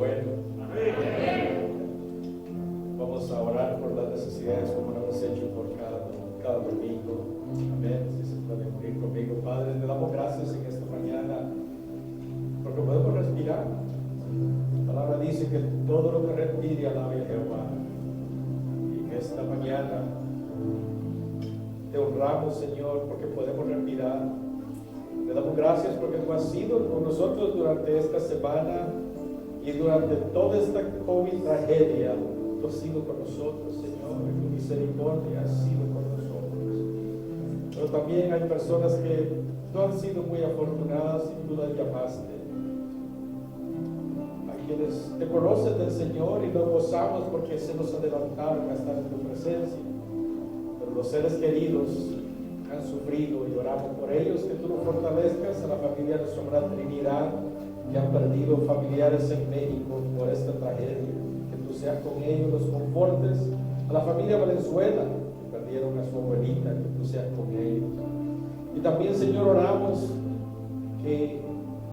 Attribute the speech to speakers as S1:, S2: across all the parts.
S1: bueno. Vamos a orar por las necesidades como lo hemos hecho por cada domingo. Amén. Si se puede unir conmigo, Padre, te damos gracias en esta mañana porque podemos respirar. La palabra dice que todo lo que respire alabe a Jehová. Y en esta mañana te honramos, Señor, porque podemos respirar. Te damos gracias porque tú has sido con nosotros durante esta semana y durante toda esta COVID tragedia. Tú has sido con nosotros, Señor, y tu misericordia has sido con nosotros. Pero también hay personas que no han sido muy afortunadas y tú las llamaste. Hay quienes te conocen del Señor y nos gozamos porque se nos adelantaron a estar en tu presencia. Pero los seres queridos han sufrido y oramos por ellos, que tú los fortalezcas. A la familia de nuestra Gran Trinidad que han perdido familiares en México por esta tragedia, que tú seas con ellos, los confortes. A la familia Valenzuela que perdieron a su abuelita, que tú seas con ellos. Y también, Señor, oramos que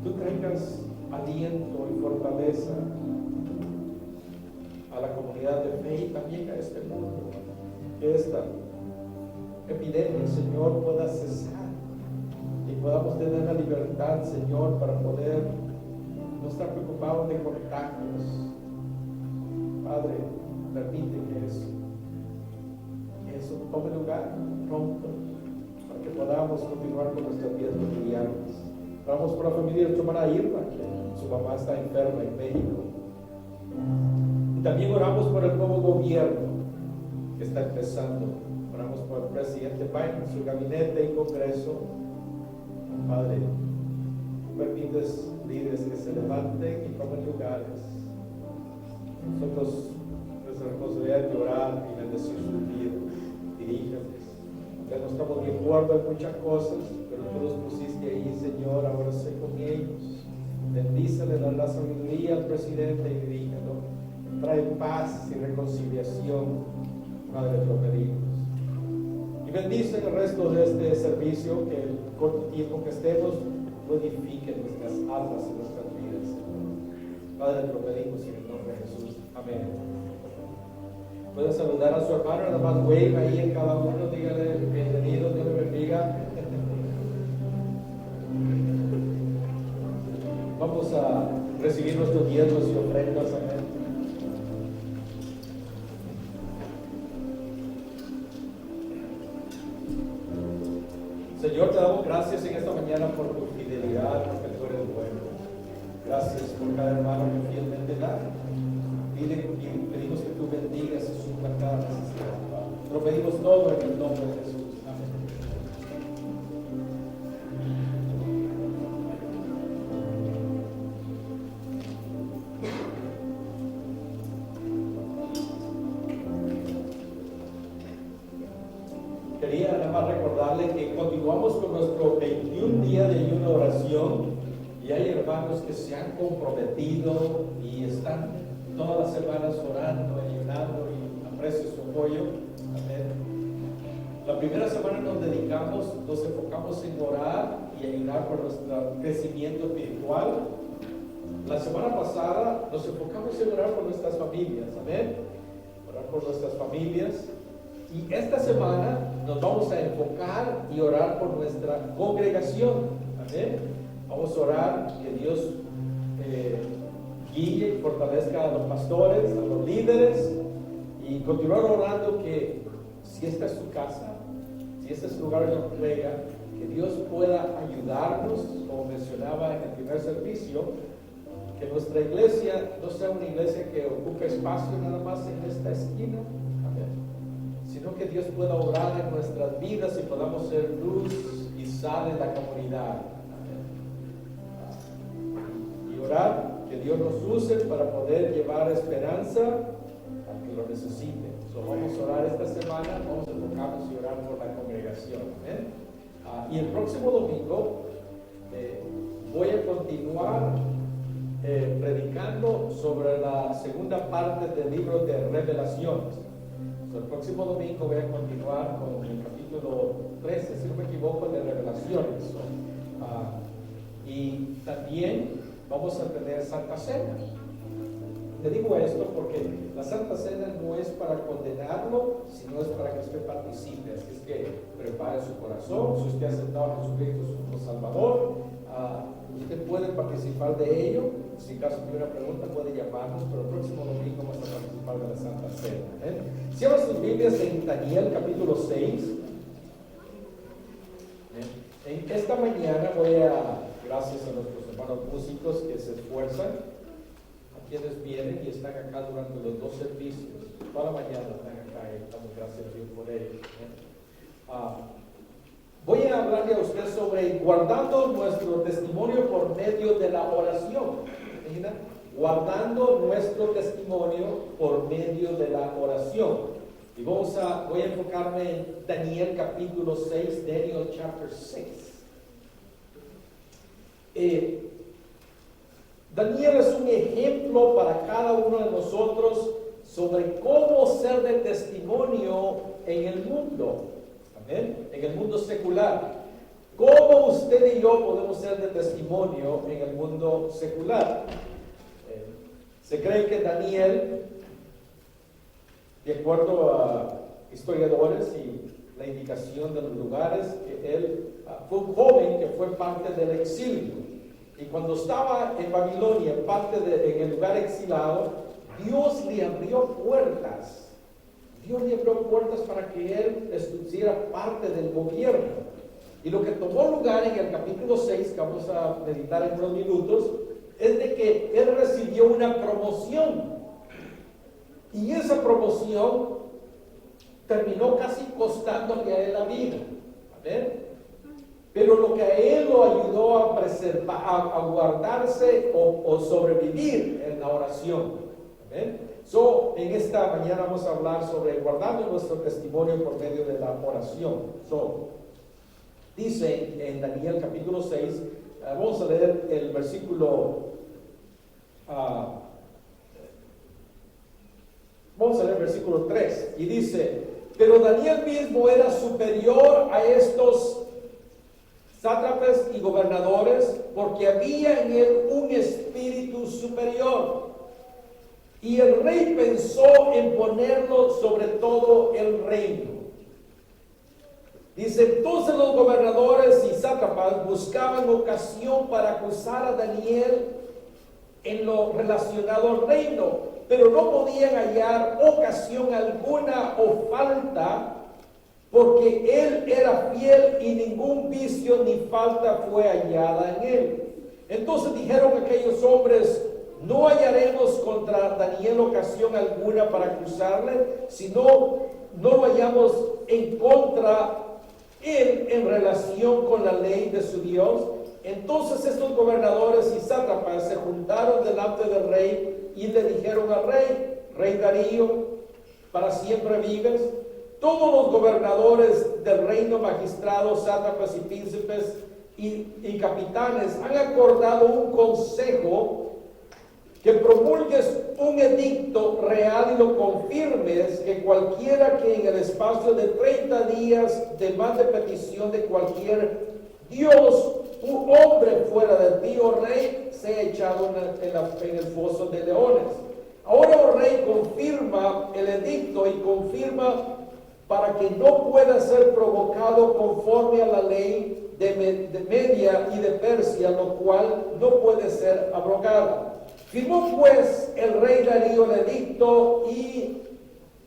S1: tú traigas aliento y fortaleza a la comunidad de fe y también a este mundo, que esta epidemia, Señor, pueda cesar y podamos tener la libertad, Señor, para poder no estar preocupados de contagios. Padre, permite que eso tome lugar pronto para que podamos continuar con nuestras vidas cotidianas. Oramos por la familia de nuestra hermana Irma, que su mamá está enferma en México. Y también oramos por el nuevo gobierno que está empezando. Oramos por el presidente Biden, su gabinete y congreso. Padre, tú permites líderes que se levanten y tomen lugares. Nosotros, nuestra responsabilidad es de orar y bendecir sus vidas. Dirígenos. Ya no estamos de acuerdo en muchas cosas, pero tú los pusiste ahí, Señor. Ahora sé con ellos. Bendícele, da la sabiduría al presidente y dirígelo. Trae paz y reconciliación, Padre, te lo pedimos. Y bendice el resto de este servicio, que el corto tiempo que estemos no edifique nuestras almas y nuestras vidas. Padre, te lo pedimos en el nombre de Jesús. Amén. Pueden saludar a su hermano, nada más wave ahí en cada uno, dígale bienvenido, Dios le bendiga. Vamos a recibir nuestros diezmos y ofrendas. Amén. Señor, te damos gracias en esta mañana por tu fidelidad, porque tú eres bueno. Gracias por cada hermano que fielmente da. Pedimos que tú bendigas y supla cada necesidad. Lo pedimos todo en el nombre de Jesús. Amén. Quería nada más recordarle que continuamos con nuestro 21 día de ayuno de oración y hay hermanos que se han comprometido y están todas las semanas orando, ayunando y aprecio su apoyo. Amén. La primera semana nos enfocamos en orar y ayudar por nuestro crecimiento espiritual. La semana pasada nos enfocamos en orar por nuestras familias. Amén. Orar por nuestras familias. Y esta semana nos vamos a enfocar y orar por nuestra congregación. Amén. Vamos a orar que Dios guíe y fortalezca a los pastores, a los líderes, y continuar orando que si esta es su casa, si este es su lugar de entrega, que Dios pueda ayudarnos, como mencionaba en el primer servicio, que nuestra iglesia no sea una iglesia que ocupe espacio nada más en esta esquina, sino que Dios pueda obrar en nuestras vidas y podamos ser luz y sal en la comunidad. Y orar que Dios nos use para poder llevar esperanza al que lo necesite. Vamos a orar esta semana, vamos a enfocarnos y orar por la congregación. Y el próximo domingo voy a continuar predicando sobre la segunda parte del libro de Revelaciones. El próximo domingo voy a continuar con el capítulo 13, si no me equivoco, de Revelaciones. Y también vamos a tener Santa Cena. Le digo esto porque la Santa Cena no es para condenarlo, sino es para que usted participe. Así es que prepare su corazón. Si usted ha aceptado a Jesucristo como Salvador, usted puede participar de ello. Si acaso tiene una pregunta, puede llamarnos, pero el próximo domingo vamos a participar de la Santa Cena. Cierra sus Biblias en Daniel capítulo 6. En esta mañana gracias a nuestros hermanos músicos que se esfuerzan, a quienes vienen y están acá durante los 2 servicios, toda la mañana están acá y damos gracias a Dios por ellos. Voy a hablarle a usted sobre guardando nuestro testimonio por medio de la oración. ¿Imagina? Guardando nuestro testimonio por medio de la oración. Y voy a enfocarme en Daniel capítulo 6, Daniel chapter 6. Daniel es un ejemplo para cada uno de nosotros sobre cómo ser de testimonio en el mundo. Amén. En el mundo secular. ¿Cómo usted y yo podemos ser de testimonio en el mundo secular? Se cree que Daniel, de acuerdo a historiadores y la indicación de los lugares, que él fue un joven que fue parte del exilio. Y cuando estaba en Babilonia, en el lugar exilado, Dios le abrió puertas. Dios le abrió puertas para que él estuviera parte del gobierno. Y lo que tomó lugar en el capítulo 6, que vamos a meditar en unos minutos, es de que él recibió una promoción. Y esa promoción terminó casi costándole a él la vida. ¿Amén? Pero lo que a él lo ayudó a preservar, a guardarse o sobrevivir en la oración. ¿Amén? En esta mañana vamos a hablar sobre guardando nuestro testimonio por medio de la oración. Dice en Daniel capítulo 6, vamos a leer el versículo, vamos a leer el versículo 3, y dice: pero Daniel mismo era superior a estos sátrapas y gobernadores, porque había en él un espíritu superior. Y el rey pensó en ponerlo sobre todo el reino. Dice: entonces los gobernadores y sátrapas buscaban ocasión para acusar a Daniel en lo relacionado al reino, pero no podían hallar ocasión alguna o falta, porque él era fiel y ningún vicio ni falta fue hallada en él. Entonces dijeron aquellos hombres: no hallaremos contra Daniel ocasión alguna para acusarle, sino no lo hallamos en contra él en relación con la ley de su Dios. Entonces estos gobernadores y sátrapas se juntaron delante del rey y le dijeron al rey Darío, para siempre vives. Todos los gobernadores del reino, magistrados, sátrapas y príncipes y capitanes han acordado un consejo, que promulgues un edicto real y lo confirmes, que cualquiera que en el espacio de 30 días de más de petición de cualquier Dios, un hombre fuera de ti, oh rey, sea echado en el foso de leones. Ahora, oh rey, confirma el edicto y confirma para que no pueda ser provocado conforme a la ley de Media y de Persia, lo cual no puede ser abrogada. Firmó pues el rey Darío el edicto y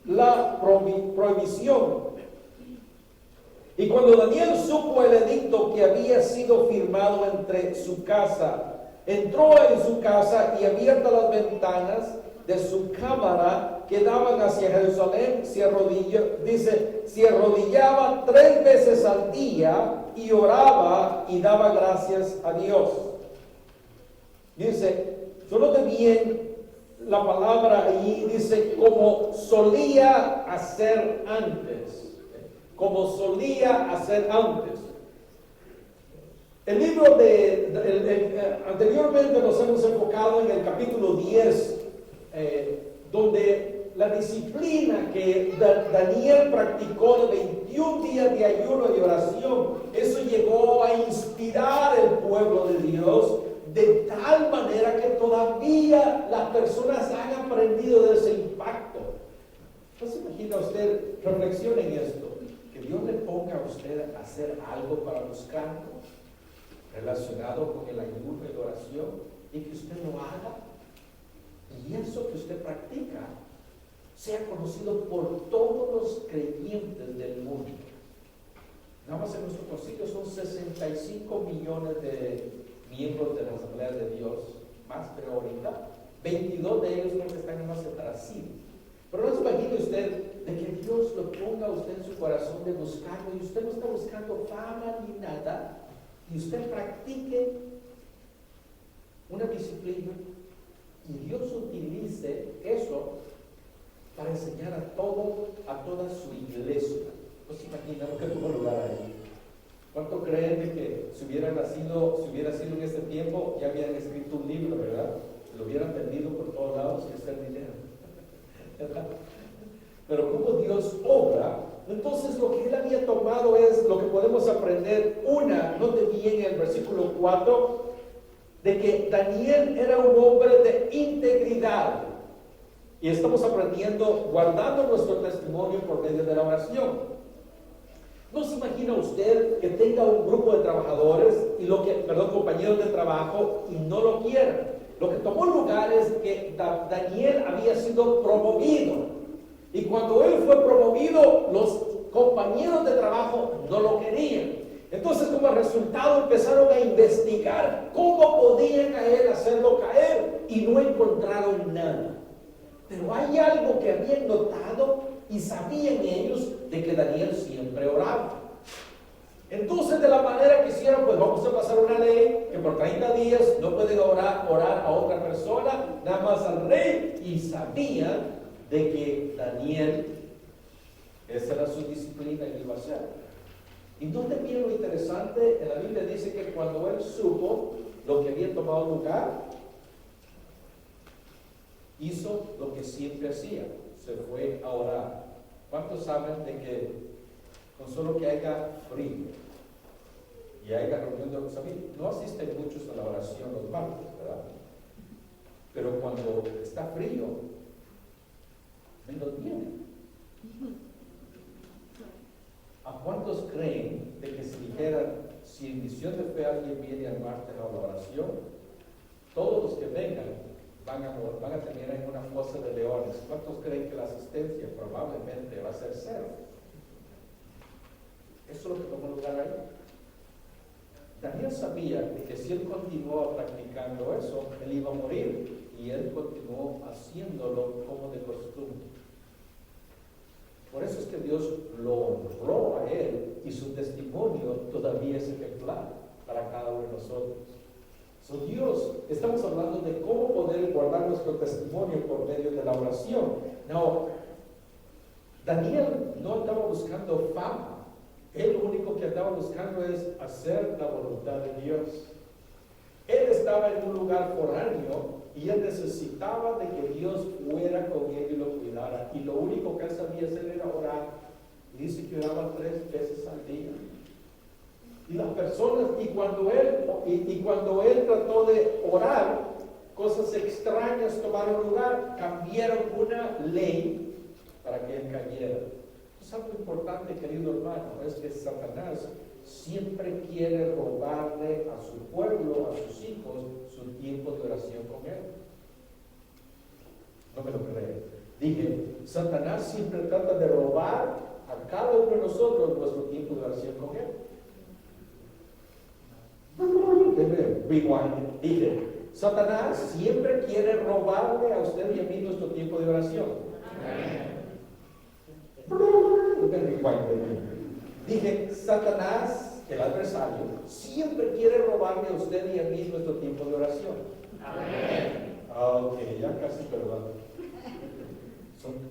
S1: la prohibición. Y cuando Daniel supo el edicto que había sido firmado entre su casa, entró en su casa y abiertas las ventanas de su cámara que daban hacia Jerusalén, se arrodillaba 3 veces al día y oraba y daba gracias a Dios. Dice, note bien la palabra ahí, dice, como solía hacer antes. Como solía hacer antes. El libro anteriormente nos hemos enfocado en el capítulo 10, donde la disciplina que Daniel practicó de 21 días de ayuno y oración, eso llegó a inspirar el pueblo de Dios de tal manera que todavía las personas han aprendido de ese impacto. ¿No se imagina usted? Reflexione en esto, que Dios le ponga a usted a hacer algo para buscarlo, relacionado con el ayuno y la oración, y que usted lo haga, y eso que usted practica sea conocido por todos los creyentes del mundo. Nada más en nuestro concilio son 65 millones de miembros de la Asamblea de Dios, más, pero ahorita 22 de ellos creo que están más en Brasil. Pero no se imagine usted de que Dios lo ponga a usted en su corazón de buscarlo, y usted no está buscando fama ni nada, y usted practique una disciplina, y Dios utilice eso para enseñar a toda su iglesia. No se imagina lo que tuvo lugar ahí. ¿Cuánto creen de que si hubiera sido en este tiempo, ya habían escrito un libro, ¿verdad? Lo hubieran vendido por todos lados y hacer dinero. ¿Verdad? Pero como Dios obra, entonces lo que él había tomado es lo que podemos aprender. Note bien el versículo 4, de que Daniel era un hombre de integridad. Y estamos aprendiendo, guardando nuestro testimonio por medio de la oración. ¿No se imagina usted que tenga un grupo de trabajadores compañeros de trabajo, y no lo quieran? Lo que tomó lugar es que Daniel había sido promovido. Y cuando él fue promovido, los compañeros de trabajo no lo querían. Entonces, como resultado, empezaron a investigar cómo podían hacerlo caer, y no encontraron nada. Pero hay algo que habían notado y sabían ellos, de que Daniel siempre oraba. Entonces, de la manera que hicieron, pues vamos a pasar una ley que por 30 días no pueden orar a otra persona, nada más al rey. Y sabían de que Daniel, esa era su disciplina y iba a hacer. Y note bien lo interesante, en la Biblia dice que cuando él supo lo que había tomado lugar, hizo lo que siempre hacía, se fue a orar. ¿Cuántos saben de que con solo que haya frío y haya reunión de los amigos, no asisten muchos a la oración los martes, ¿verdad? Pero cuando está frío, menos vienen. ¿A cuántos creen de que si dijeran, si en misión de fe alguien viene al martes a la oración, todos los que vengan van a terminar en una fosa de leones? ¿Cuántos creen que la asistencia probablemente va a ser cero? Eso es lo que tomó lugar ahí. Daniel sabía de que si él continuó practicando eso, él iba a morir, y él continuó haciéndolo como de costumbre. Por eso es que Dios lo honró a él, y su testimonio todavía es ejemplar para cada uno de nosotros. Dios, estamos hablando de cómo poder guardar nuestro testimonio por medio de la oración. No, Daniel no andaba buscando fama. Él lo único que andaba buscando es hacer la voluntad de Dios. Él estaba en un lugar foráneo, y él necesitaba de que Dios fuera con él y lo cuidara. Y lo único que él sabía hacer era orar. Y dice que oraba 3 veces al día. Y las personas, y cuando él trató de orar, cosas extrañas tomaron lugar, cambiaron una ley para que él cayera. Es algo importante, querido hermano, es que Satanás siempre quiere robarle a su pueblo, a sus hijos, su tiempo de oración con él. No me lo creen. Dije, Satanás siempre trata de robar a cada uno de nosotros nuestro tiempo de oración con él. Rewind. Dije, Satanás siempre quiere robarle a usted y a mí nuestro tiempo de oración. Dije, Satanás, el adversario, siempre quiere robarle a usted y a mí nuestro tiempo de oración. Ok, ya casi, perdón.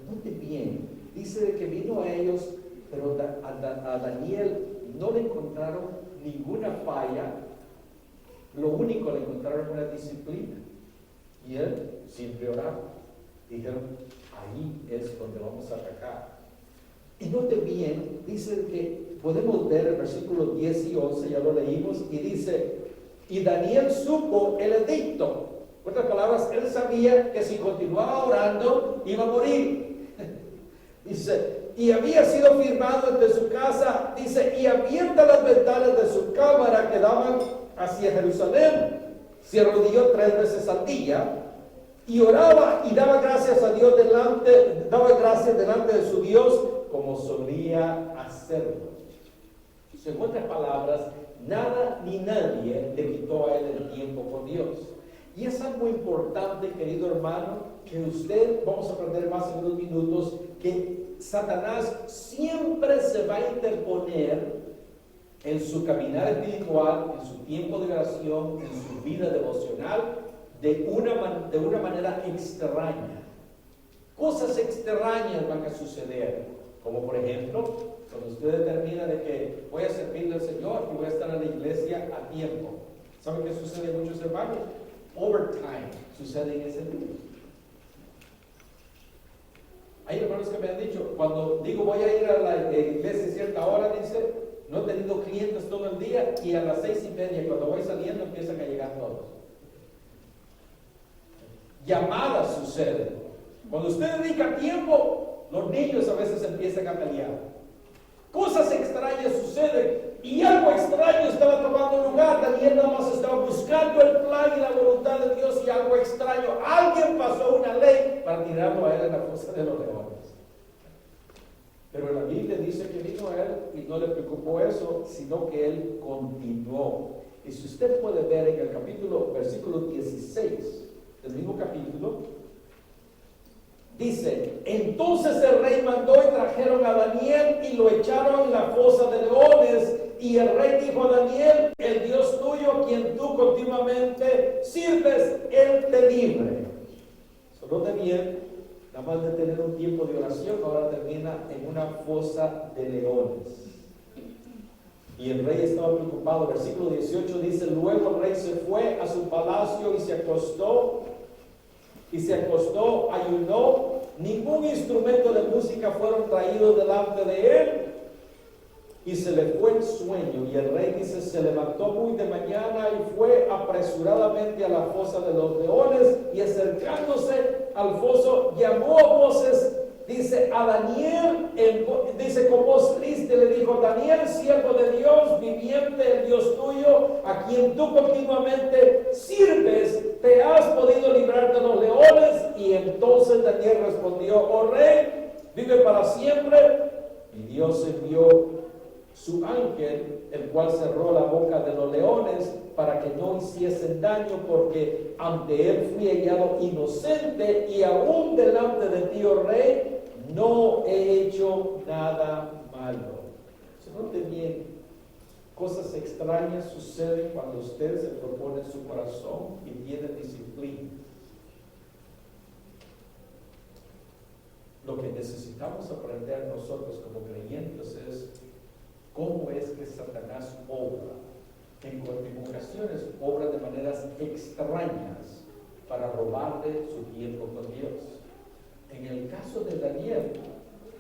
S1: Muy bien. Dice que vino a ellos, pero a Daniel no le encontraron ninguna falla. Lo único le encontraron una disciplina, y él siempre oraba. Dijeron, ahí es donde vamos a atacar. Y note bien, dice que podemos ver el versículo 10 y 11, ya lo leímos, y dice
S2: Y Daniel supo el edicto. En otras palabras, él sabía que si continuaba orando, iba a morir. Dice, y había sido firmado desde su casa, dice, y abiertas las ventanas de su cámara que daban hacia Jerusalén. Se arrodilló 3 veces al día y oraba y daba gracias a Dios daba gracias delante de su Dios como solía hacerlo. En otras palabras, nada ni nadie le quitó a él el tiempo con Dios. Y es algo importante, querido hermano, que usted, vamos a aprender más en unos minutos, que Satanás siempre se va a interponer en su caminar espiritual, en su tiempo de oración, en su vida devocional, de una manera extraña. Cosas extrañas van a suceder, como por ejemplo, cuando usted determina de que voy a servirle al Señor y voy a estar en la iglesia a tiempo. ¿Saben qué sucede en muchos hermanos? Overtime sucede en ese día. Hay hermanos que me han dicho, cuando digo voy a ir a la iglesia a cierta hora, dice, no he tenido clientes todo el día y a las 6:30 cuando voy saliendo empiezan a llegar todos. Llamadas suceden. Cuando usted dedica tiempo, los niños a veces empiezan a pelear. Cosas extrañas suceden y algo extraño estaba tomando lugar. Daniel nada más estaba buscando el plan y la voluntad de Dios y algo extraño. Alguien pasó una ley para tirarlo a él en la fosa de los leones. Pero la Biblia dice que vino a él y no le preocupó eso, sino que él continuó. Y si usted puede ver en el versículo 16 del mismo capítulo, dice, entonces el rey mandó y trajeron a Daniel y lo echaron en la fosa de leones. Y el rey dijo a Daniel, el Dios tuyo, quien tú continuamente sirves, él te libre. Solo Daniel, nada más de tener un tiempo de oración, ahora termina en una fosa de leones. Y el rey estaba preocupado. Versículo 18 dice, luego el rey se fue a su palacio y se acostó, ayunó. Ningún instrumento de música fueron traídos delante de él. Y se le fue el sueño. Y el rey dice, se levantó muy de mañana y fue apresuradamente a la fosa de los leones. Y acercándose al foso, llamó a voces, dice, a Daniel, dice con voz triste, le dijo, Daniel, siervo de Dios, viviente, el Dios tuyo, a quien tú continuamente sirves, ¿te has podido librar de los leones? Y entonces Daniel respondió, oh rey, vive para siempre. Y Dios envió su ángel, el cual cerró la boca de los leones para que no hiciesen daño, porque ante él fui hallado inocente y aún delante de ti, oh rey, no he hecho nada malo. Se note bien, cosas extrañas suceden cuando usted se propone en su corazón y tiene disciplina. Lo que necesitamos aprender nosotros como creyentes es cómo es que Satanás obra. En ocasiones obra de maneras extrañas para robarle su tiempo con Dios. En el caso de Daniel,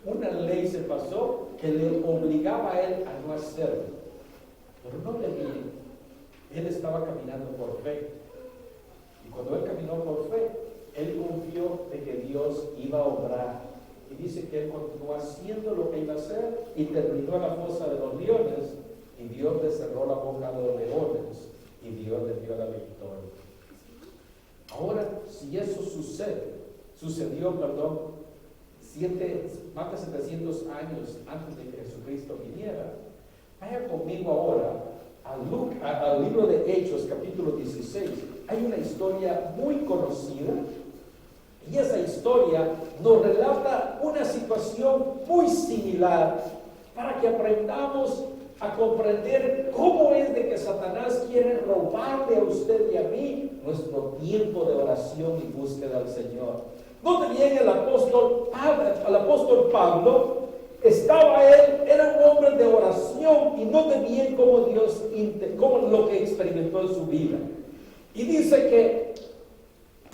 S2: una ley se pasó que le obligaba a él a no hacerlo. Pero no le bien. Él estaba caminando por fe. Y cuando él caminó por fe, él confió de que Dios iba a obrar. Y dice que él continuó haciendo lo que iba a hacer y terminó en la fosa de los leones. Y Dios le cerró la boca de los leones. Y Dios le dio la victoria. Ahora, si eso sucedió, más de 700 años antes de que Jesucristo viniera, vaya conmigo ahora al libro de Hechos, capítulo 16. Hay una historia muy conocida y esa historia nos relata una situación muy similar para que aprendamos a comprender cómo es de que Satanás quiere robarle a usted y a mí nuestro tiempo de oración y búsqueda al Señor. Donde viene el apóstol Pablo, estaba él, era un hombre de oración y no de bien como lo que experimentó en su vida. Y dice que,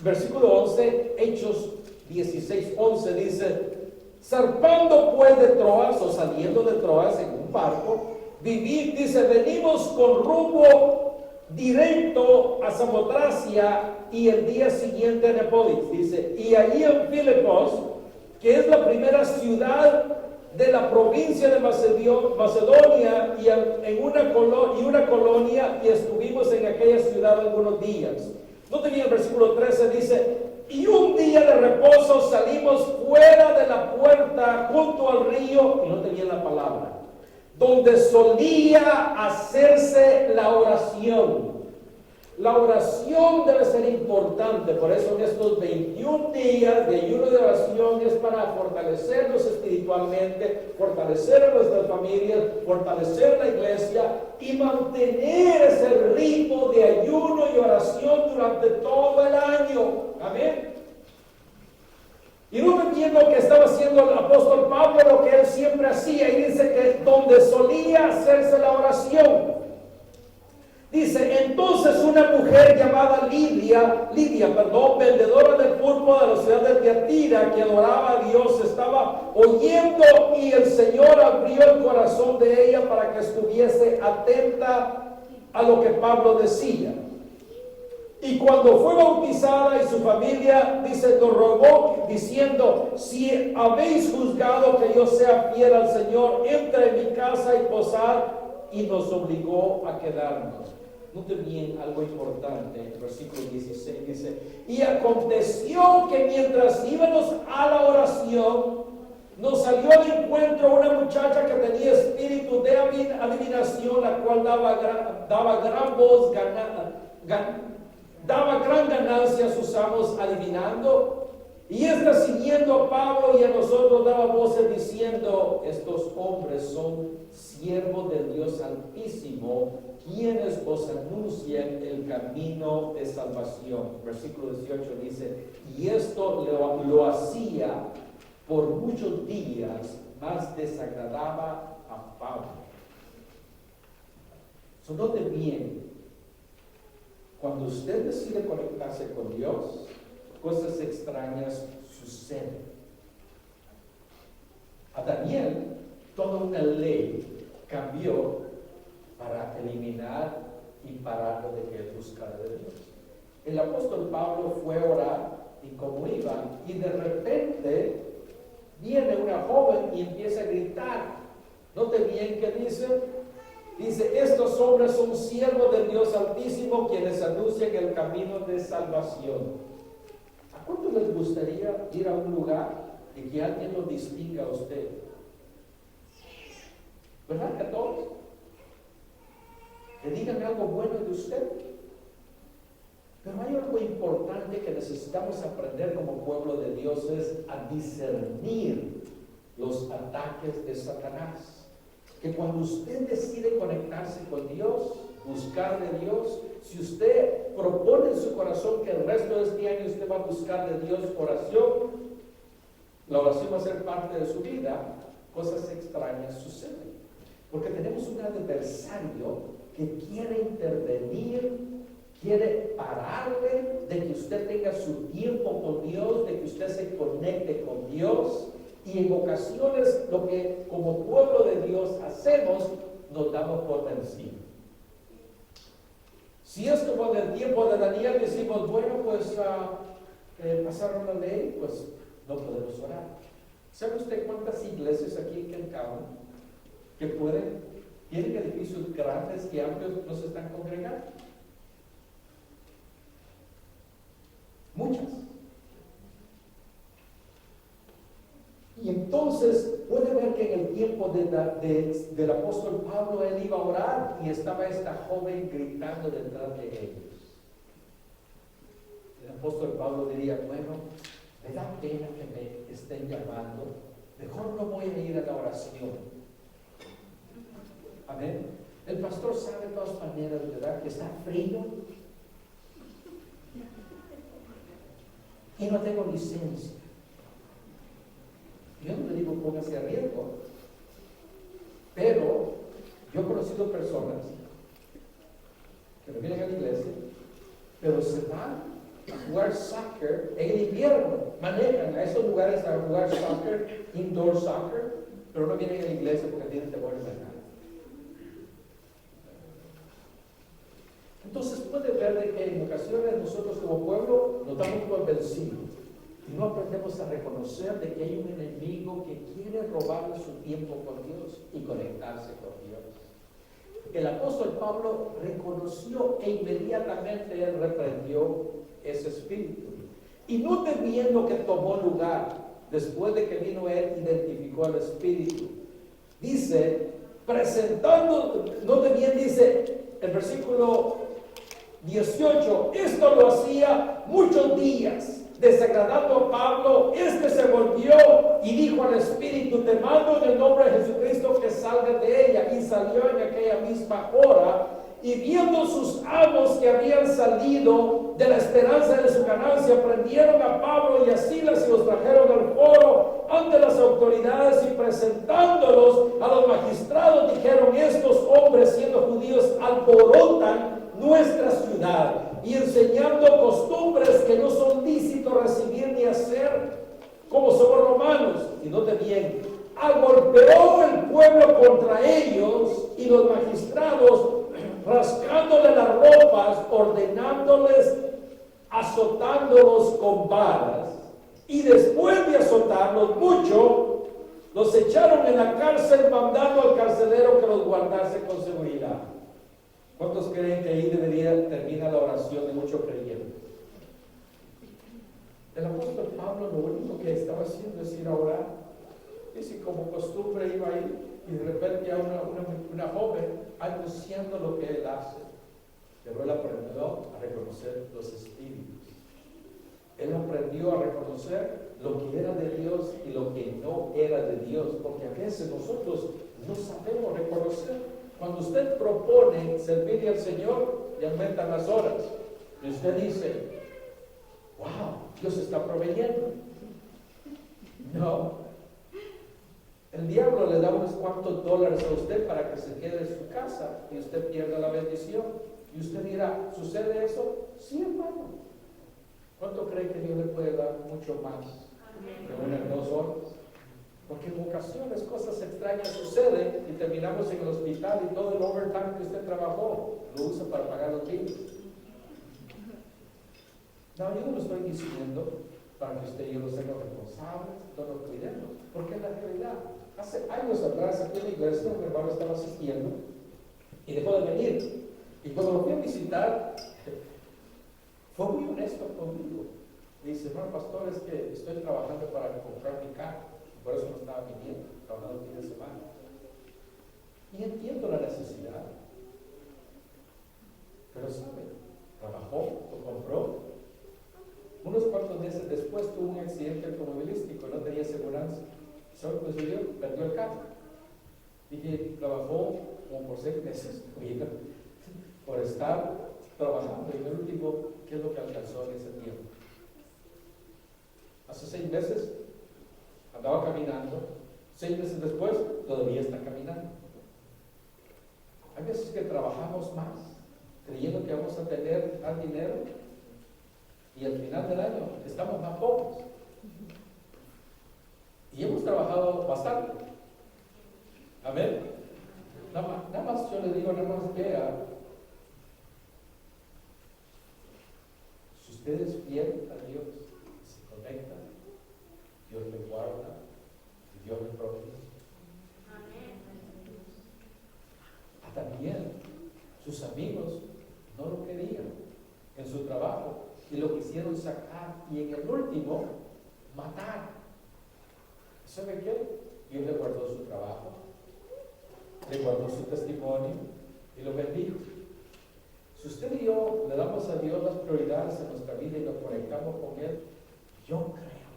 S2: versículo 11, Hechos 16:11 dice, zarpando pues de Troas, o saliendo de Troas en un barco, dice, venimos con rumbo directo a Samotracia y el día siguiente a Neapolis. Dice, y allí en Filipos, que es la primera ciudad de la provincia de Macedonia, y en una colonia, y estuvimos en aquella ciudad algunos días. No tenía el versículo 13, dice, y un día de reposo salimos fuera de la puerta junto al río, y no tenía la palabra, donde solía hacerse la oración. La oración debe ser importante, por eso en estos 21 días de ayuno de oración es para fortalecernos espiritualmente, fortalecer a nuestras familias, fortalecer la iglesia y mantener ese ritmo de ayuno y oración durante todo el año. Amén. Y no entiendo lo que estaba haciendo el apóstol Pablo, lo que él siempre hacía, y dice que donde solía hacerse la oración. Dice, entonces una mujer llamada Lidia, vendedora de púrpura de la ciudad de Tiatira, que adoraba a Dios, estaba oyendo, y el Señor abrió el corazón de ella para que estuviese atenta a lo que Pablo decía. Y cuando fue bautizada y su familia, dice, nos rogó diciendo, si habéis juzgado que yo sea fiel al Señor, entra en mi casa y posad, y nos obligó a quedarnos. Note bien algo importante, el versículo 16 dice, y aconteció que mientras íbamos a la oración, nos salió al encuentro una muchacha que tenía espíritu de adivinación, la cual daba gran ganancia a sus amos adivinando. Y esta, siguiendo a Pablo y a nosotros, daba voces diciendo, estos hombres son siervos del Dios Altísimo, quienes os anuncian el camino de salvación. Versículo 18 dice, y esto lo hacía por muchos días, mas desagradaba a Pablo. Note bien, cuando usted decide conectarse con Dios, cosas extrañas suceden. A Daniel, toda una ley cambió para eliminar y pararlo de que él buscara de Dios. El apóstol Pablo fue a orar, y como iba, y de repente viene una joven y empieza a gritar. Note bien que dice, estos hombres son siervos del Dios Altísimo, quienes anuncian el camino de salvación. ¿A cuánto les gustaría ir a un lugar y que alguien lo distinga a usted? ¿Verdad que a todos? Que digan algo bueno de usted. Pero hay algo importante que necesitamos aprender como pueblo de Dios, es a discernir los ataques de Satanás. Que cuando usted decide conectarse con Dios, buscar de Dios, si usted propone en su corazón que el resto de este año usted va a buscar de Dios oración, la oración va a ser parte de su vida, cosas extrañas suceden. Porque tenemos un adversario que quiere intervenir, quiere pararle de que usted tenga su tiempo con Dios, de que usted se conecte con Dios. Y en ocasiones lo que como pueblo de Dios hacemos, nos damos por vencidos. Si es como en el tiempo de Daniel, decimos, bueno, pues pasaron la ley, pues no podemos orar. ¿Sabe usted cuántas iglesias aquí en Kencao que tienen edificios grandes que amplios no se están congregando? Muchas. Y entonces puede ver que en el tiempo del apóstol Pablo, él iba a orar y estaba esta joven gritando detrás de ellos. El apóstol Pablo diría, bueno, me da pena que me estén llamando, mejor no voy a ir a la oración. Amén. El pastor sabe de todas maneras, ¿verdad?, que está frío y no tengo licencia. Yo no le digo póngase a riesgo, pero yo he conocido personas que no vienen a la iglesia, pero se van a jugar soccer en el invierno, manejan a esos lugares a jugar soccer, indoor soccer, pero no vienen a la iglesia porque tienen temor de nada. Entonces puede ver de que en ocasiones nosotros como pueblo nos damos por vencidos y no aprendemos a reconocer de que hay un enemigo que quiere robarle su tiempo con Dios y conectarse con Dios. El apóstol Pablo reconoció e inmediatamente él reprendió ese espíritu. Y note bien lo que tomó lugar después de que vino él, identificó al espíritu. Dice, presentando, note bien, dice el versículo 18, esto lo hacía muchos días, desagradando a Pablo. Este se volvió y dijo al espíritu, te mando en el nombre de Jesucristo que salga de ella. Y salió en aquella misma hora. Y viendo sus amos que habían salido de la esperanza de su ganancia, prendieron a Pablo y a Silas y los trajeron al foro ante las autoridades, y presentándolos a los magistrados dijeron, estos hombres siendo judíos alborotan nuestra ciudad y enseñando costumbres que no son lícitos recibir ni hacer, como somos romanos. Y note bien, agolpeó el pueblo contra ellos, y los magistrados, rascándole las ropas, ordenándoles, azotándolos con varas, y después de azotarlos mucho, los echaron en la cárcel, mandando al carcelero que los guardase con seguridad. ¿Cuántos creen que ahí debería terminar la oración de muchos creyentes? El apóstol Pablo lo único que estaba haciendo es ir a orar. Dice, como costumbre iba ahí, y de repente a una joven anunciando lo que él hace. Pero él aprendió a reconocer los espíritus. Él aprendió a reconocer lo que era de Dios y lo que no era de Dios, porque a veces nosotros no sabemos reconocer. Cuando usted propone servirle al Señor, le aumentan las horas. Y usted dice, wow, Dios está proveyendo. No. El diablo le da unos cuantos dólares a usted para que se quede en su casa y usted pierda la bendición. Y usted dirá, ¿sucede eso? Sí, hermano. ¿Cuánto cree que Dios le puede dar mucho más de unas 2 horas? Porque en ocasiones cosas extrañas suceden y terminamos en el hospital y todo el overtime que usted trabajó lo usa para pagar los bills. No, yo no lo estoy diciendo para que usted y yo nos seamos responsables, no nos cuidemos, porque es la realidad. Hace años atrás, aquí en la iglesia, un hermano estaba asistiendo y dejó de venir. Y cuando lo fui a visitar, fue muy honesto conmigo. Dice, hermano pastor, es que estoy trabajando para comprar mi carro, por eso no estaba viniendo, trabajando el fin de semana. Y entiendo la necesidad. Pero sabe, trabajó, lo compró. Unos cuantos meses después tuvo un accidente automovilístico, no tenía seguridad. ¿Sabe lo que sucedió? Perdió el carro. Dije, trabajó como por 6 meses, por estar trabajando. Y el último, ¿qué es lo que alcanzó en ese tiempo? Hace 6 meses andaba caminando, 6 meses después todavía está caminando. Hay veces que trabajamos más, creyendo que vamos a tener más dinero, y al final del año estamos más pobres. Y hemos trabajado bastante. Amén. Nada más yo le digo, nada más vea. Si usted es fiel a Dios, se conecta, Dios le guarda y Dios le provee. También sus amigos no lo querían en su trabajo y lo quisieron sacar, y en el último matar. ¿Sabe qué? Dios le guardó su trabajo, le guardó su testimonio y lo bendijo. Si usted y yo le damos a Dios las prioridades en nuestra vida y nos conectamos con Él, yo creo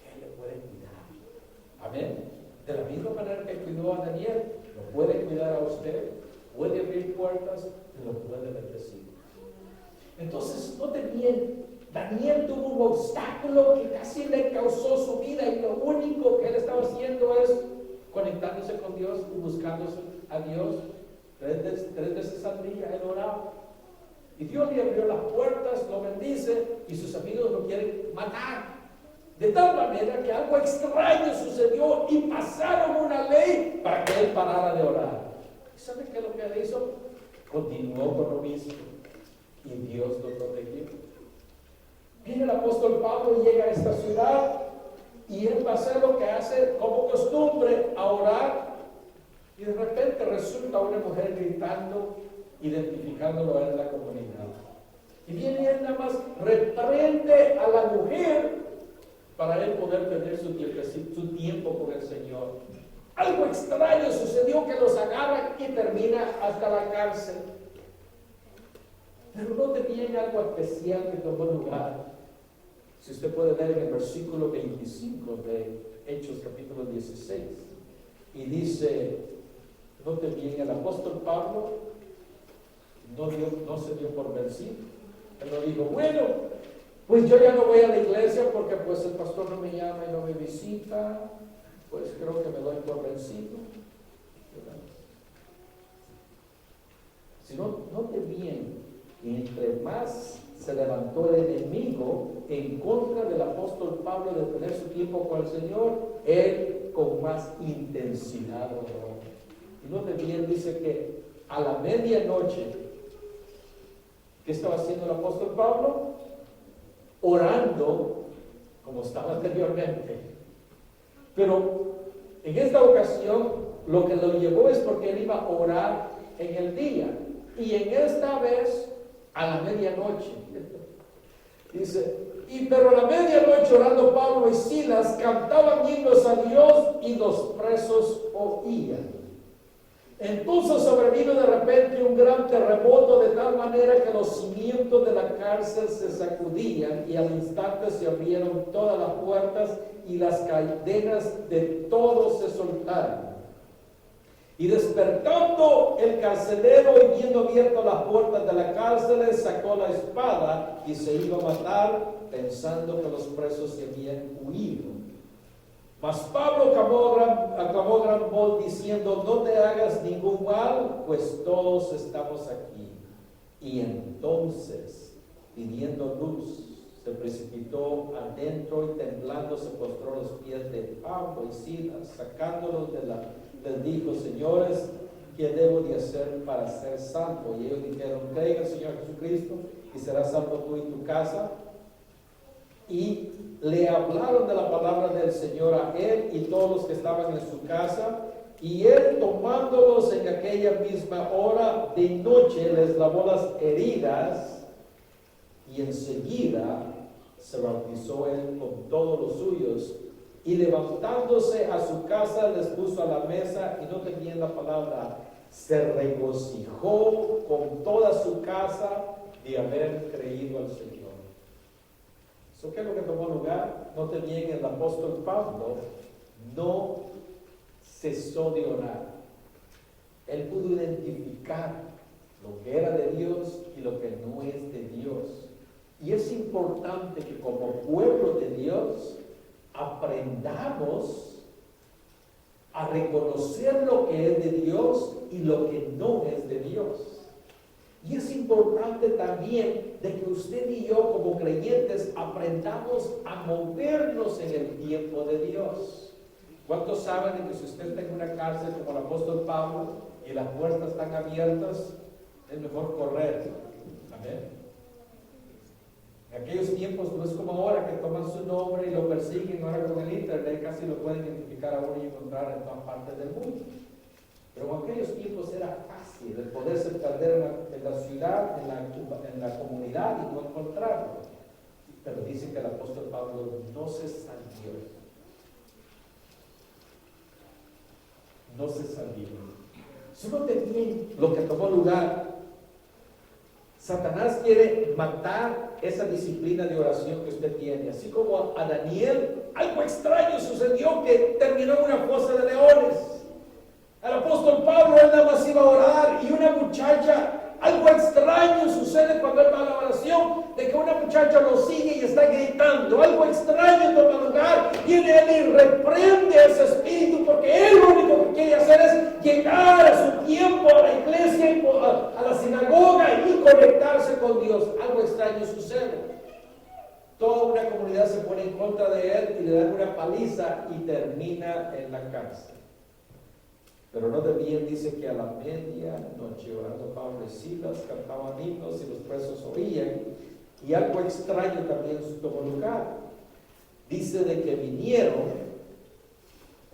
S2: que Él le puede cuidar. Amén. De la misma manera que cuidó a Daniel, lo puede cuidar a usted, puede abrir puertas y lo puede bendecir. Entonces, note bien, Daniel tuvo un obstáculo que casi le causó su vida, y lo único que él estaba haciendo es conectándose con Dios y buscándose a Dios. 3 veces al día él oraba. Y Dios le abrió las puertas, lo bendice, y sus amigos lo quieren matar. De tal manera que algo extraño sucedió y pasaron una ley para que él parara de orar. ¿Y sabe qué es lo que él hizo? Continuó con lo mismo. y Dios lo protegió. Viene el apóstol Pablo y llega a esta ciudad y él va a hacer lo que hace como costumbre, a orar, y de repente resulta una mujer gritando, identificándolo a él en la comunidad. Y viene él nada más, reprende a la mujer para él poder tener su tiempo con el Señor. Algo extraño sucedió, que los agarran y termina hasta la cárcel. Pero no tenía algo especial que tomó lugar. Si usted puede ver en el versículo 25 de Hechos capítulo 16, y dice, note bien, el apóstol Pablo no se dio por vencido. Él no dijo, bueno, pues yo ya no voy a la iglesia porque pues el pastor no me llama y no me visita, pues creo que me doy por vencido. ¿Verdad? Si no, note bien que entre más se levantó el enemigo en contra del apóstol Pablo de tener su tiempo con el Señor, él con más intensidad oró. Y note bien, dice que a la medianoche, ¿qué estaba haciendo el apóstol Pablo? Orando como estaba anteriormente. Pero en esta ocasión lo que lo llevó es porque él iba a orar en el día, y en esta vez a la medianoche. Dice, pero a la medianoche orando Pablo y Silas cantaban himnos a Dios y los presos oían. Entonces sobrevino de repente un gran terremoto, de tal manera que los cimientos de la cárcel se sacudían, y al instante se abrieron todas las puertas y las cadenas de todos se soltaron. Y despertando el carcelero y viendo abiertas las puertas de la cárcel, sacó la espada y se iba a matar, pensando que los presos se habían huido. Mas Pablo aclamó gran voz diciendo, no te hagas ningún mal, pues todos estamos aquí. Y entonces, pidiendo luz, se precipitó adentro y temblando se postró a los pies de Pablo y Silas, sacándolos les dijo, señores, ¿qué debo de hacer para ser salvo? Y ellos dijeron, cree en el Señor Jesucristo y serás salvo tú y tu casa. Y le hablaron de la palabra del Señor a él y todos los que estaban en su casa, y él, tomándolos en aquella misma hora de noche, les lavó las heridas, y enseguida se bautizó él con todos los suyos, y levantándose a su casa les puso a la mesa, y no tenían la palabra, se regocijó con toda su casa de haber creído al Señor. ¿Qué es lo que tomó lugar? Note bien, el apóstol Pablo no cesó de orar. Él pudo identificar lo que era de Dios y lo que no es de Dios. Y es importante que como pueblo de Dios aprendamos a reconocer lo que es de Dios y lo que no es de Dios. Y es importante también de que usted y yo como creyentes aprendamos a movernos en el tiempo de Dios. ¿Cuántos saben de que si usted está en una cárcel como el apóstol Pablo y las puertas están abiertas, es mejor correr? Amén. En aquellos tiempos no es como ahora que toman su nombre y lo persiguen. Ahora con el internet casi lo pueden identificar a uno y encontrar en todas partes del mundo. Pero en aquellos tiempos era fácil el poderse perder en la ciudad, en la comunidad, y no encontrarlo. Pero dice que el apóstol Pablo no se salió. No se salió. Solo bien lo que tomó lugar. Satanás quiere matar esa disciplina de oración que usted tiene. Así como a Daniel, algo extraño sucedió, que terminó en una fosa de leones. El apóstol Pablo, él nada más iba a orar, y una muchacha, algo extraño sucede cuando él va a la oración, de que una muchacha lo sigue y está gritando. Algo extraño toma lugar, viene él y reprende a ese espíritu, porque él lo único que quiere hacer es llegar a su tiempo a la iglesia, a la sinagoga, y conectarse con Dios. Algo extraño sucede. Toda una comunidad se pone en contra de él y le dan una paliza y termina en la cárcel. Pero no de bien, dice que a la medianoche, orando Pablo y Silas, cantaban himnos y los presos oían, y algo extraño también tomó lugar. Dice de que vinieron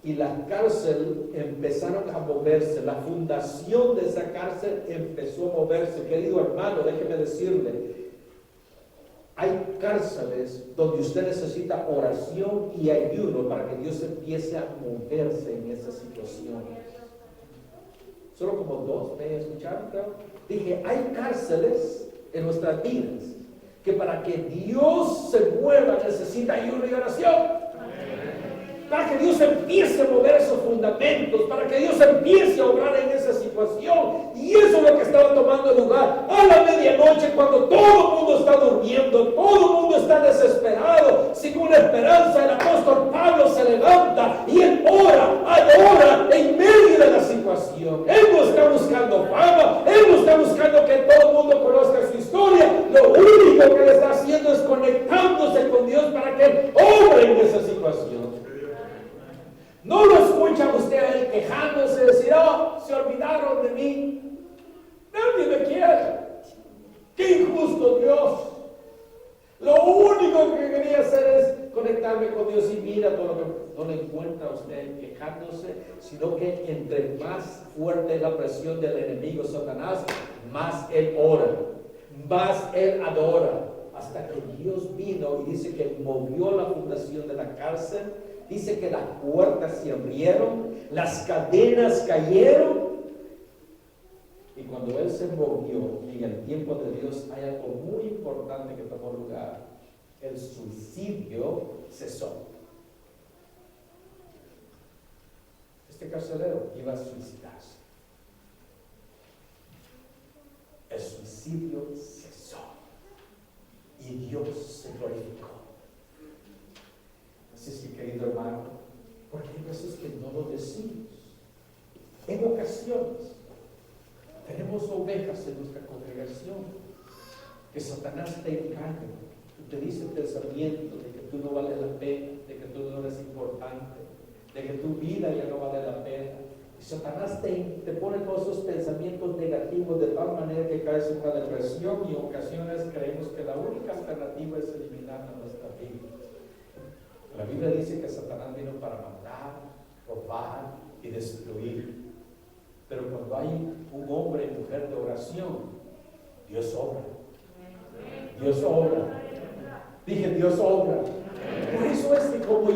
S2: y la cárcel empezaron a moverse, la fundación de esa cárcel empezó a moverse. Querido hermano, déjeme decirle, hay cárceles donde usted necesita oración y ayuno para que Dios empiece a moverse en esa situación. Solo como dos, ¿me escucharon? Dije, hay cárceles en nuestras vidas que para que Dios se mueva necesita ayuno y oración. Para que Dios empiece a mover esos fundamentos, para que Dios empiece a obrar en esa situación. Y eso es lo que estaba tomando lugar a la medianoche, cuando todo el mundo está durmiendo, todo el mundo está desesperado, sin una esperanza. El apóstol Pablo se levanta y él ora, adora en medio de la situación. Él no está buscando fama, él no está buscando que todo el mundo conozca su historia. Lo único que él está haciendo es conectándose con Dios para que él obre en esa situación. No lo escucha usted a él quejándose, decir, oh, se olvidaron de mí. Nadie me quiere. Qué injusto Dios. Lo único que quería hacer es conectarme con Dios y mira todo lo que no le encuentra a usted quejándose, sino que entre más fuerte es la presión del enemigo Satanás, más él ora, más él adora, hasta que Dios vino y dice que movió la fundación de la cárcel. Dice que las puertas se abrieron, las cadenas cayeron. Y cuando Él se movió, en el tiempo de Dios, hay algo muy importante que tomó lugar. El suicidio cesó. Este carcelero iba a suicidarse. El suicidio cesó. Y Dios se glorificó. Así es que, querido hermano, porque hay veces que no lo decimos. En ocasiones tenemos ovejas en nuestra congregación que Satanás te engaña, te dice pensamientos de que tú no vales la pena, de que tú no eres importante, de que tu vida ya no vale la pena. Y Satanás te pone todos esos pensamientos negativos de tal manera que caes en una depresión, y en ocasiones creemos que la única alternativa es eliminar a nuestra vida. La Biblia dice que Satanás vino para matar, robar y destruir. Pero cuando hay un hombre y mujer de oración, Dios obra. Dios obra. Dije, Dios obra. Por eso es que como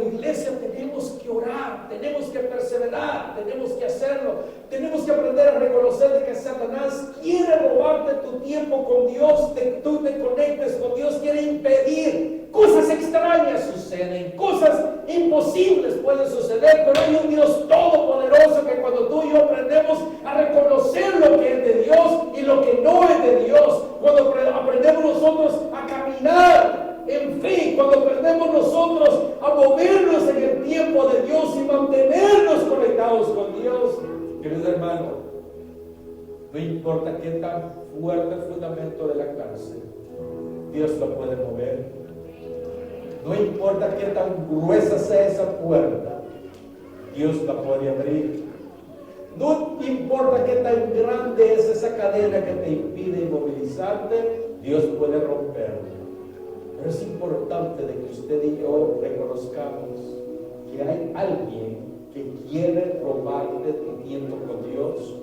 S2: iglesia tenemos que orar, tenemos que perseverar, tenemos que hacerlo. Tenemos que aprender a reconocer de que Satanás quiere robarte tu tiempo con Dios, que tú te conectes con Dios, quiere impedir. Cosas extrañas suceden, cosas imposibles pueden suceder, pero hay un Dios todopoderoso que cuando tú y yo aprendemos a reconocer lo que es de Dios y lo que no es de Dios, cuando aprendemos nosotros a caminar en fe, cuando aprendemos nosotros a movernos en el tiempo de Dios y mantenernos conectados con Dios, querido hermano, no importa qué tan fuerte el fundamento de la cárcel, Dios lo puede mover. No importa qué tan gruesa sea esa puerta, Dios la puede abrir. No importa qué tan grande es esa cadena que te impide inmovilizarte, Dios puede romperla. Pero es importante de que usted y yo reconozcamos que hay alguien que quiere robarte tu tiempo con Dios,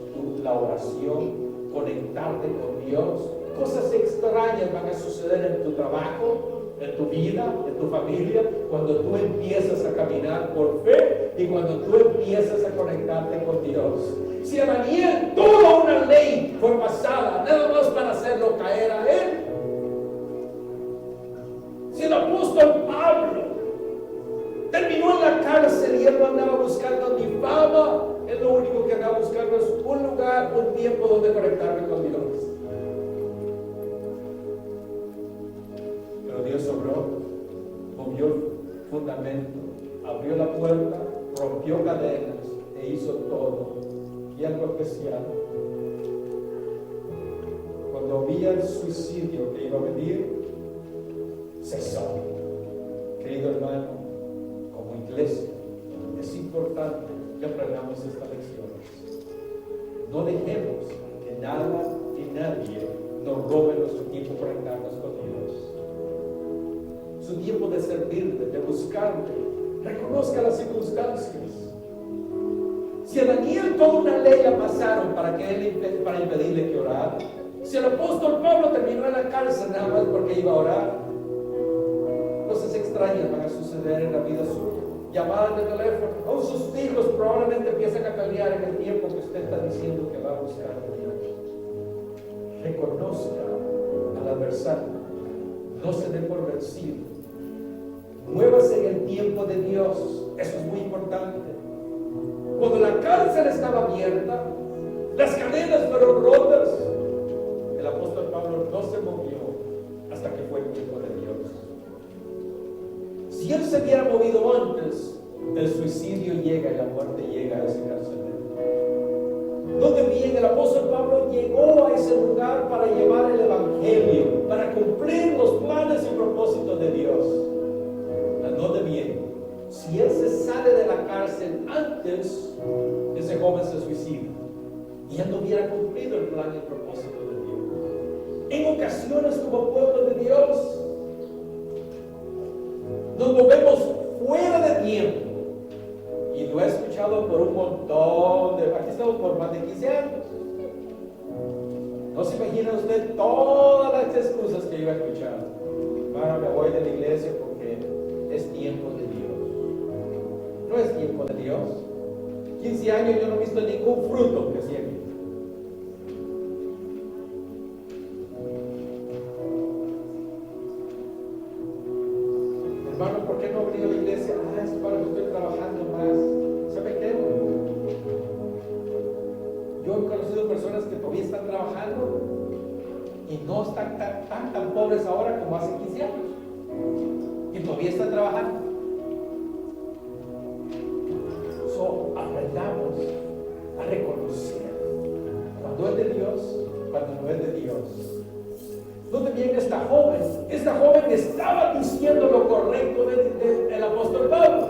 S2: la oración, conectarte con Dios. Cosas extrañas van a suceder en tu trabajo, en tu vida, en tu familia, cuando tú empiezas a caminar por fe y cuando tú empiezas a conectarte con Dios. Si a Daniel toda una ley fue pasada, nada más para hacerlo caer a él. Si el apóstol Pablo terminó en la cárcel y él no andaba buscando ni fama, él lo único que andaba buscando es un lugar, un tiempo donde conectarme con Dios. Pero Dios obró, movió el fundamento, abrió la puerta, rompió cadenas e hizo todo. Y algo especial, cuando había el suicidio que iba a venir, cesó. Querido hermano, como iglesia, es importante que aprendamos aflicciones. No dejemos que nada ni nadie nos robe nuestro tiempo para conectarnos con Dios. Su tiempo de servirle, de buscarle. Reconozca las circunstancias. Si a Daniel toda una ley la pasaron para impedirle que orara, si el apóstol Pablo terminó en la cárcel nada más porque iba a orar, cosas extrañas van a suceder en la vida suya. Llamadas de teléfono, o sus hijos probablemente empiezan a cambiar en el tiempo que usted está diciendo que va a buscar a Dios. Reconozca al adversario, no se dé por vencido. Muévase en el tiempo de Dios, eso es muy importante. Cuando la cárcel estaba abierta, las cadenas fueron rotas, el apóstol Pablo no se movió hasta que fue el tiempo de Dios. Si él se hubiera movido antes, el suicidio llega y la muerte llega a ese carcelero. Donde bien el apóstol Pablo llegó a ese lugar para llevar el evangelio, para cumplir los planes y propósitos de Dios. Note bien, si él se sale de la cárcel antes, ese joven se suicida y él no hubiera cumplido el plan y el propósito de Dios. En ocasiones, como pueblo de Dios, nos movemos fuera de tiempo. Y lo he escuchado por un montón de... Aquí estamos por más de 15 años. No se imagina usted todas las excusas que yo he escuchado. Hermano, me voy de la iglesia porque es tiempo de Dios. No es tiempo de Dios. 15 años yo no he visto ningún fruto que sigue. Hermano, ¿por qué no abrió la iglesia? Es para que estoy trabajando más. ¿Sabe qué? Yo he conocido personas que todavía están trabajando y no están tan pobres ahora como hace 15 años. Y todavía están trabajando. Aprendamos a reconocer cuando es de Dios, cuando no es de Dios. ¿Dónde viene esta joven? Esta joven estaba diciendo lo correcto del apóstol Pablo,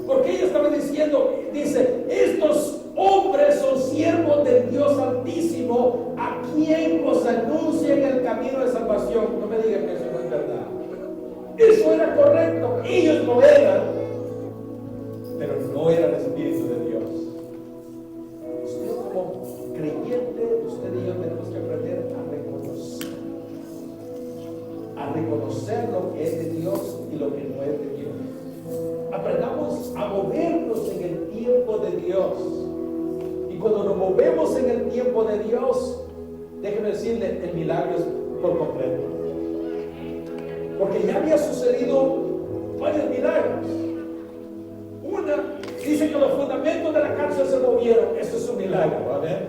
S2: porque ella estaba diciendo, dice, estos hombres son siervos del Dios Altísimo, a quien os anuncian el camino de salvación. No me digan que eso no es verdad. Eso era correcto, ellos lo eran, pero no era el Espíritu de Dios. Usted como creyente, usted y yo tenemos que aprender a reconocer lo que es de Dios y lo que no es de Dios. Aprendamos a movernos en el tiempo de Dios. Y cuando nos movemos en el tiempo de Dios, déjeme decirle, el milagro es por completo. Porque ya había sucedido varios milagros. Una, dice que los fundamentos de la cárcel se movieron. Eso es un milagro, amén.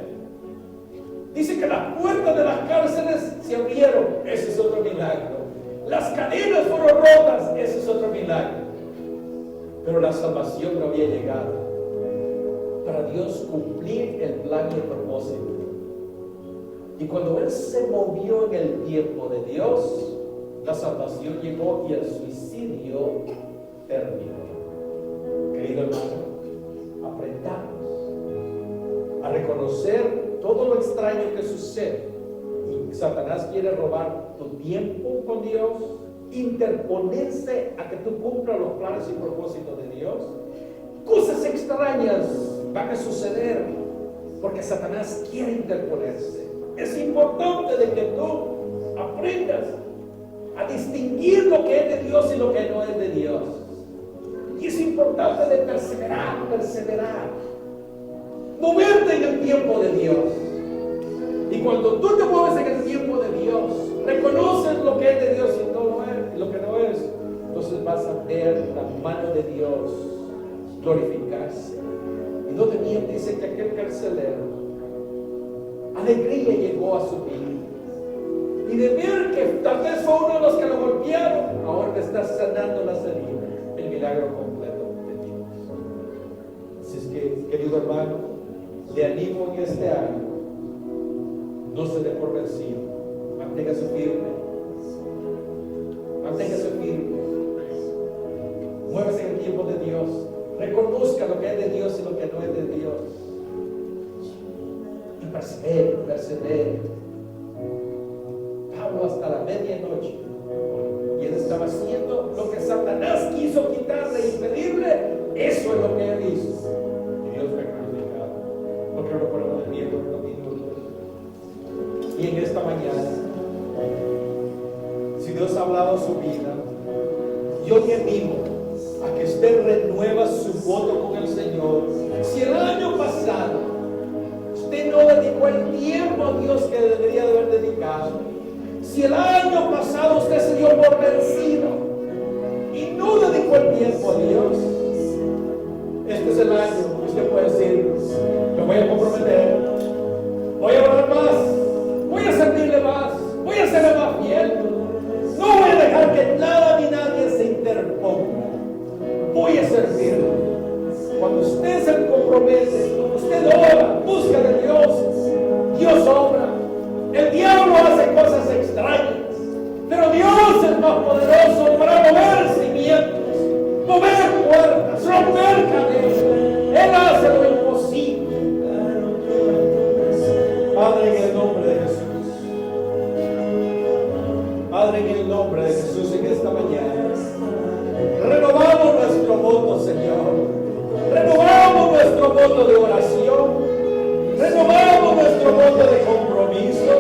S2: Dice que las puertas de las cárceles se abrieron. Ese es otro milagro. Las cadenas fueron rotas. Ese es otro milagro. Pero la salvación no había llegado. Para Dios cumplir el plan y el propósito. Y cuando Él se movió en el tiempo de Dios, la salvación llegó y el suicidio terminó. Querido hermano, aprendamos a reconocer todo lo extraño que sucede. Y Satanás quiere robar tu tiempo con Dios, interponerse a que tú cumplas los planes y propósitos de Dios. Cosas extrañas van a suceder porque Satanás quiere interponerse. Es importante de que tú aprendas a distinguir lo que es de Dios y lo que no es de Dios. Y es importante de perseverar. Moverte en el tiempo de Dios. Y cuando tú te mueves en el tiempo de Dios, reconoces lo que es de Dios y no lo es, lo que no es, entonces vas a ver la mano de Dios glorificarse. Y donde bien dice que aquel carcelero, alegría llegó a su vida. Y de ver que tal vez fue uno de los que lo golpearon, ahora le está sanando las heridas. El milagro completo de Dios. Así es que, querido hermano, le animo en este año. No se dé por vencido. Manténgase firme. Manténgase firme. Muévase en el tiempo de Dios. Reconozca lo que es de Dios y lo que no es de Dios. persevere. Pablo hasta la medianoche. Y él estaba haciendo lo que Satanás quiso quitarle y impedirle. Eso es lo que él hizo.
S1: Y Dios fue glorificado. Porque lo ponemos de pie por unos minutos.
S2: Y en esta mañana, si Dios ha hablado a su vida, yo te animo a que usted renueva su voto con el Señor. Si el año pasado usted no dedicó el tiempo a Dios que debería de haber dedicado, si el año pasado usted se dio por vencido y no dedicó el tiempo a Dios, este es el año que usted puede decir: me voy a comprometer, voy a orar más, voy a servirle más, voy a serle más fiel, no voy a dejar que nada ni nadie se interponga, voy a servirle. Cuando usted se compromete, usted ora, busca de Dios, Dios obra. El diablo hace cosas extrañas, pero Dios es más poderoso para mover cimientos, mover puertas, romper cadenas. Él hace lo imposible. Padre, en el nombre de Jesús, Padre, en el nombre de Jesús, en esta mañana renovamos nuestro voto, Señor. Renovamos nuestro voto de oración, renovamos nuestro voto de compromiso,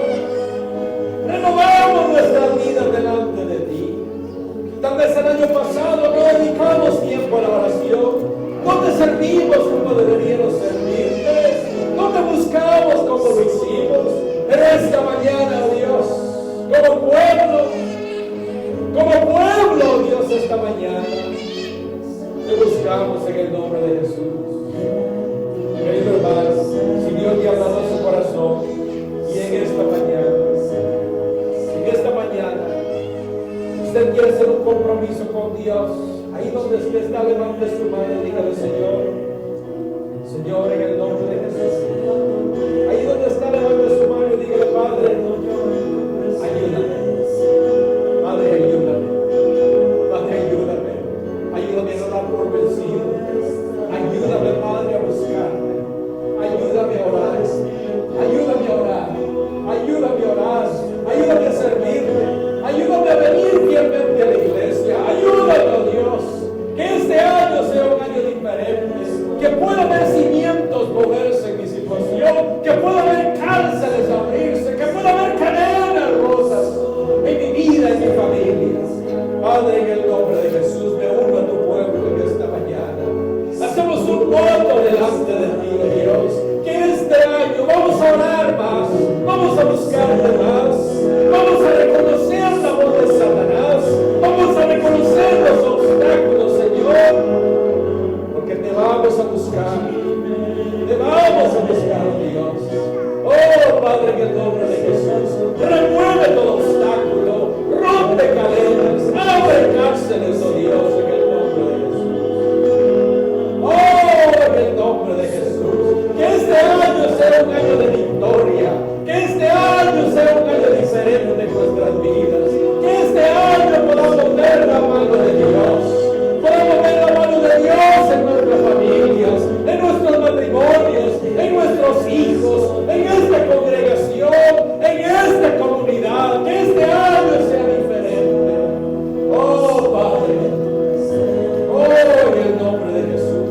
S2: renovamos nuestra vida delante de ti. Tal vez el año pasado no dedicamos tiempo a la oración, no te servimos como deberíamos servirte, no te buscamos como lo hicimos, pero esta mañana, oh Dios, como pueblo, Dios, esta mañana te buscamos en el nombre de Jesús. Querido hermano, si Dios te ha hablado a su corazón y en esta mañana usted quiere hacer un compromiso con Dios, ahí donde usted está, levante su mano y dígale: Señor, en el nombre de Jesús. Ahí donde está, levante su mano y dígale: Padre, ayúdame. Padre, ayúdame. Padre, ayúdame. Ayúdame a no dar por vencido. Ayúdame, Padre, a buscarte. Ayúdame a orar. Ayúdame a orar. Ayúdame a orar. Ayúdame a servirte. Ayúdame a venir fielmente a la iglesia. Ayúdame, oh Dios. Que este año sea un año diferente. Que pueda haber cimientos moverse en mi situación. Que pueda haber cárceles abrirse. Que pueda haber cadenas rotas en mi vida, en mi familia. Padre, en el nombre de Jesús, me uno a tu pueblo en esta mañana. Hacemos un voto delante de ti, oh Dios, que este año vamos a orar más, vamos a buscarte más, vamos a reconocer la voz de Satanás, vamos a reconocer los obstáculos, Señor, porque te vamos a buscar, oh Dios. Oh Padre, en el nombre de Jesús, remueve todo obstáculo, rompe cadenas, abre cárceles, oh Dios, en el nombre de Jesús. Oh, en el nombre de Jesús, que este año sea un año de victoria, que este año sea un año diferente en nuestras vidas, que este año podamos ver la mano de Dios, podamos ver la mano de Dios en nuestras familias, en nuestros matrimonios, en nuestros hijos, en esta congregación, en esta comunidad, que este año sea diferente. Oh Padre, oh, en el nombre de Jesús,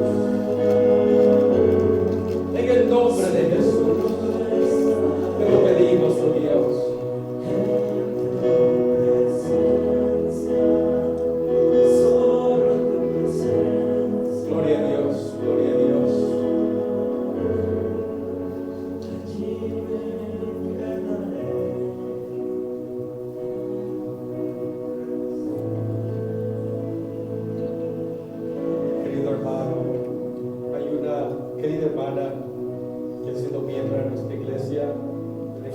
S2: en el nombre de Jesús, te lo pedimos, oh Dios. Gloria a Dios, gloria a Dios. Querido hermano, hay una querida hermana que ha sido miembro de nuestra iglesia.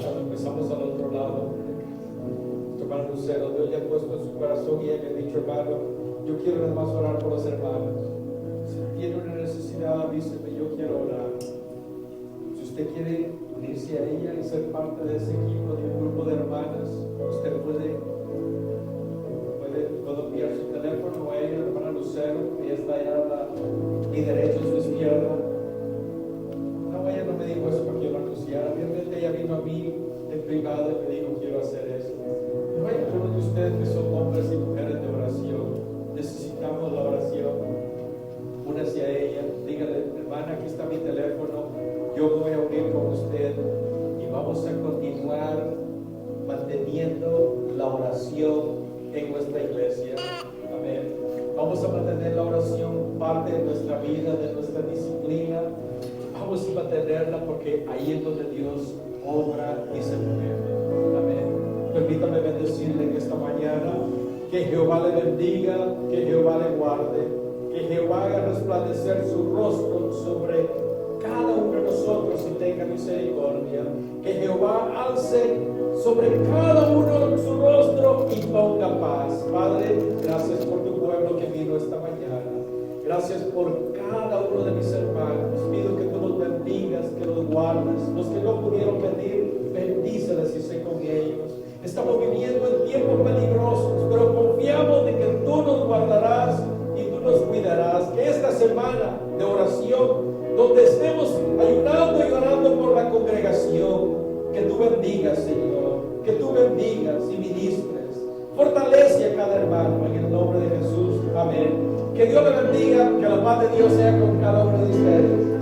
S2: Cuando empezamos al otro lado, nuestro hermano Lucero, Dios le ha puesto en su corazón y ella me ha dicho: hermano, yo quiero nada más orar por los hermanos. Si tiene una necesidad, avíseme, yo quiero orar. Si usted quiere unirse a ella y ser parte de ese equipo, de un grupo de hermanas, usted puedo enviar su teléfono a ella, la hermana Lucero. Ella está allá a mi derecha, a su izquierda. No, ella no me dijo eso para que yo lo anunciara. usted y vamos a continuar manteniendo la oración en nuestra iglesia. Amén. Vamos a mantener la oración parte de nuestra vida, de nuestra disciplina. Vamos a mantenerla porque ahí es donde Dios obra y se mueve. Amén. Permítame bendecirle en esta mañana. Que Jehová le bendiga, que Jehová le guarde, que Jehová haga resplandecer su rostro sobre cada uno de nosotros y tenga misericordia. Que Jehová alce sobre cada uno su rostro y ponga paz. Padre, gracias por tu pueblo que vino esta mañana. Gracias por cada uno de mis hermanos. Pido que tú los bendigas, que los guardes. Los que no pudieron venir, bendíceles y sé con ellos. Estamos viviendo en tiempos peligrosos, pero confiamos de que tú nos guardarás y tú nos cuidarás. Que esta semana de oración, donde estemos ayunando y orando por la congregación, que tú bendigas, Señor, que tú bendigas y ministres. Fortalece a cada hermano en el nombre de Jesús. Amén. Que Dios le bendiga, que la paz de Dios sea con cada uno de ustedes.